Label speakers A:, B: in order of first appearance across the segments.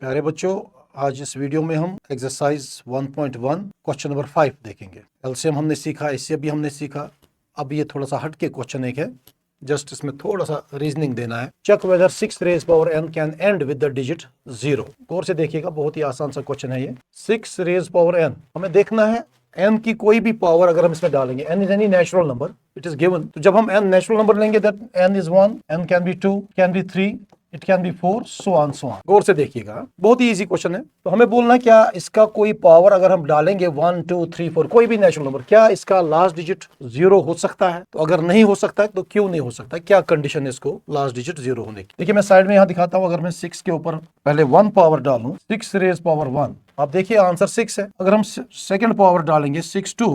A: प्यारे बच्चों, आज इस वीडियो में हम एक्सरसाइज 1.1 क्वेश्चन नंबर 5 देखेंगे। एलसीएम हमने सीखा, इससे भी हमने सीखा। अब ये थोड़ा सा हटके क्वेश्चन एक है, जस्ट इसमें थोड़ा सा रीजनिंग देना है। Check whether 6 raise power n can end with the digit 0। गौर से देखिएगा, बहुत ही आसान सा क्वेश्चन है ये। 6 रेज पावर n हमें देखना है n की कोई भी पावर अगर हम इसमें डालेंगे, n is any natural number, it is given. तो जब हम n नेचुरल नंबर लेंगे, that n is 1, n can be 2, can be 3, it can be 4, so on so on. गौर से देखिएगा, बहुत ही इजी क्वेश्चन है। तो हमें बोलना क्या, इसका कोई पावर अगर हम डालेंगे 1, 2, 3, 4, कोई भी नेचुरल नंबर, क्या इसका लास्ट डिजिट 0 हो सकता है? तो अगर नहीं हो सकता है तो क्यों नहीं हो सकता है, क्या कंडीशन है इसको लास्ट डिजिट 0 होने की? देखिए मैं साइड में यहां दिखाता हूं। अगर मैं 6 के ऊपर पहले 1 पावर डालूं, 6 रेज पावर 1, आप देखिए आंसर 6 है। अगर हम सेकंड पावर डालेंगे 6 2,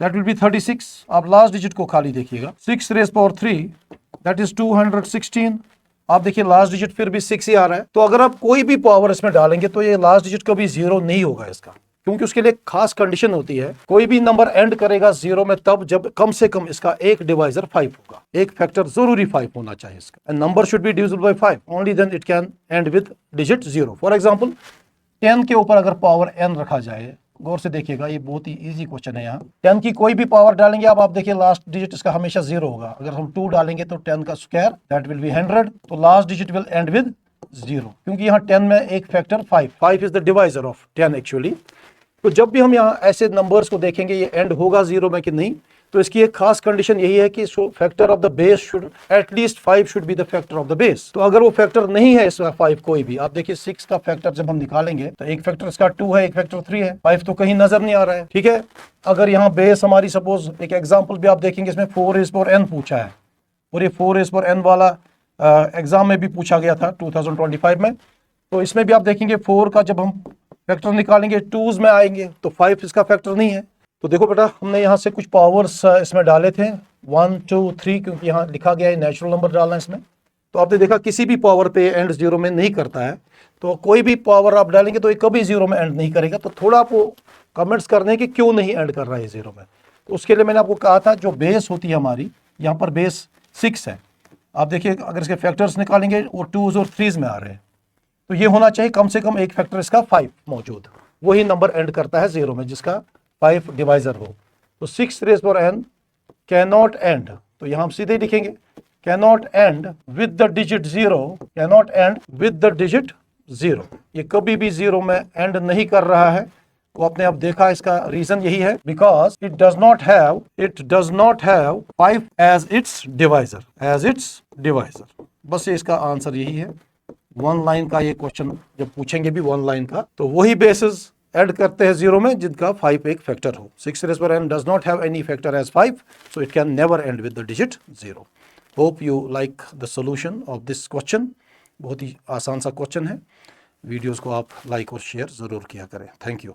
A: दैट विल बी 36। आप लास्ट डिजिट को खाली देखिएगा। 6 रेज पावर 3, दैट इज 216। आप देखिए लास्ट डिजिट फिर भी 6 ही आ रहा है। तो अगर आप कोई भी पावर इसमें डालेंगे तो ये लास्ट डिजिट कभी 0 नहीं होगा इसका, क्योंकि उसके लिए खास कंडीशन होती है। कोई भी नंबर एंड करेगा 0 में तब जब कम से कम इसका एक डिवाइजर 5 होगा, एक फैक्टर जरूरी 5 होना चाहिए इसका। End number should be divisible by 5, only then it can end with digit 0। For example 10 के ऊपर अगर पावर n रखा जाए, गौर से देखिएगा, ये बहुत ही इजी क्वेश्चन है। यहाँ 10 की कोई भी पावर डालेंगे आप देखिए लास्ट डिजिट इसका हमेशा 0 होगा। अगर हम 2 डालेंगे तो 10 का स्क्वायर, दैट विल बी 100, तो last digit will and with 0, क्योंकि यहाँ 10 में एक factor 5 is the divisor of 10 actually. तो जब भी हम यहाँ ऐसे नंबर्स को देखेंगे ये एंड होगा 0 में कि नहीं, तो इसकी एक खास कंडीशन यही है कि factor of the base should at least 5 should be the factor of the base. तो अगर वो फैक्टर नहीं है इसका 5 कोई भी, आप देखिए 6 का फैक्टर जब हम निकालेंगे तो एक फैक्टर इसका 2 है, एक फैक्टर 3 है, 5 तो कहीं नजर नहीं आ रहा है। ठीक है, अगर यहाँ बेस हमारी सपोज एक एग्जाम्पल भी आप देखेंगे, इसमें 4 रेज़ पावर n पूछा है, और ये 4 रेज़ पावर n वाला एग्जाम में भी पूछा गया था 2025 में। तो इसमें भी आप देखेंगे 4 का जब हम फैक्टर निकालेंगे 2s में आएंगे, तो 5 इसका फैक्टर नहीं है। तो देखो बेटा, हमने यहाँ से कुछ पावर्स इसमें डाले थे 1, 2, 3, क्योंकि यहाँ लिखा गया है नेचुरल नंबर डालना है इसमें। तो आपने देखा किसी भी पावर पे एंड 0 में नहीं करता है। तो कोई भी पावर आप डालेंगे तो ये कभी 0 में एंड नहीं करेगा। तो थोड़ा आपको कमेंट्स करने हैं कि क्यों नहीं एंड कर रहा है 0 में। तो उसके लिए मैंने आपको कहा था, जो बेस होती है हमारी, यहाँ पर बेस 6 है। आप देखिए अगर इसके फैक्टर्स निकालेंगे और 2s और 3s में आ रहे हैं, तो ये होना चाहिए कम से कम एक फैक्टर इसका 5 मौजूद, वही नंबर एंड करता है 0 में जिसका 5 डिवाइजर हो। तो 6 raise power n can not and, तो यहां हम सीधे लिखेंगे can not and with the digit 0, can not and with the digit 0। ये कभी भी 0 में एंड नहीं कर रहा है। तो आपने अब देखा इसका रीजन यही है, because it does not have 5 as its divisor, बस ये इसका आंसर यही है। 1 लाइन का ये क्वेश्चन जब पूछेंगे भी 1 लाइन का, तो वही बेसिस ऐड करते हैं 0 में जिनका 5 एक फैक्टर हो। 6 raise power n does not have any factor as 5, so it can never end with the digit 0। Hope you like the solution of this question. बहुत ही आसान सा क्वेश्चन है। वीडियोस को आप लाइक और शेयर ज़रूर किया करें। Thank you.